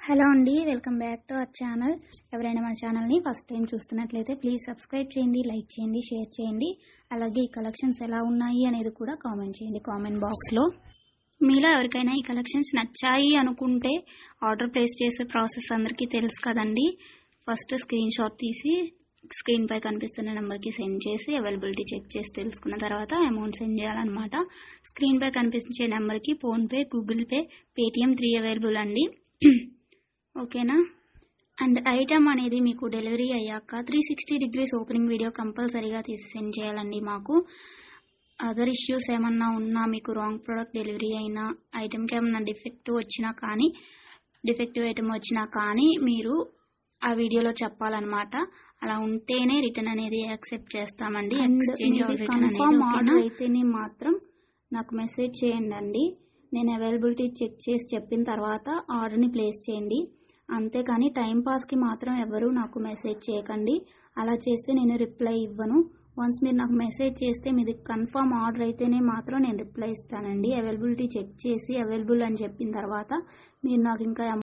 Hello అండి, welcome back to our channel. ఎవరైనా మన ఛానల్ని ఫస్ట్ టైం చూస్తున్నట్లయితే ప్లీజ్ సబ్స్క్రైబ్ చేయండి, లైక్ చేయండి, షేర్ చేయండి. అలాగే ఈ కలెక్షన్స్ ఎలా ఉన్నాయి అనేది కూడా కామెంట్ చేయండి కామెంట్ బాక్స్లో. మీలో ఎవరికైనా ఈ కలెక్షన్స్ నచ్చాయి అనుకుంటే ఆర్డర్ ప్లేస్ చేసే ప్రాసెస్ అందరికీ తెలుసు కదండి. ఫస్ట్ స్క్రీన్ షాట్ తీసి స్క్రీన్ పై కనిపిస్తున్న నెంబర్కి సెండ్ చేసి అవైలబిలిటీ చెక్ చేసి తెలుసుకున్న తర్వాత అమౌంట్ సెండ్ చేయాలన్నమాట. స్క్రీన్ పై కనిపించే నెంబర్కి PhonePe, Google pay, Paytm 3 available అండి. ఓకేనా. అండ్ ఐటమ్ అనేది మీకు డెలివరీ అయ్యాక 360 degrees ఓపెనింగ్ వీడియో కంపల్సరీగా తీసి సెండ్ చేయాలండి. మాకు అదర్ ఇష్యూస్ ఏమన్నా ఉన్నా, మీకు రాంగ్ ప్రోడక్ట్ డెలివరీ అయినా, ఐటమ్కి ఏమన్నా డిఫెక్టివ్ ఐటమ్ వచ్చినా కానీ మీరు ఆ వీడియోలో చెప్పాలన్నమాట. అలా ఉంటేనే రిటర్న్ అనేది యాక్సెప్ట్ చేస్తామండి. కన్ఫర్మ్ ఆర్డర్ అయితేనే మాత్రం నాకు మెసేజ్ చేయండి. నేను అవైలబిలిటీ చెక్ చేసి చెప్పిన తర్వాత ఆర్డర్ని ప్లేస్ చేయండి. అంతేకాని టైంపాస్కి మాత్రం ఎవరు నాకు మెసేజ్ చేయకండి. అలా చేస్తే నేను రిప్లై ఇవ్వను. వన్స్ మీరు నాకు మెసేజ్ చేస్తే మీది కన్ఫర్మ్ ఆర్డర్ అయితేనే మాత్రం నేను రిప్లై ఇస్తానండి. అవైలబిలిటీ చెక్ చేసి అవైలబుల్ అని చెప్పిన తర్వాత మీరు నాకు ఇంకా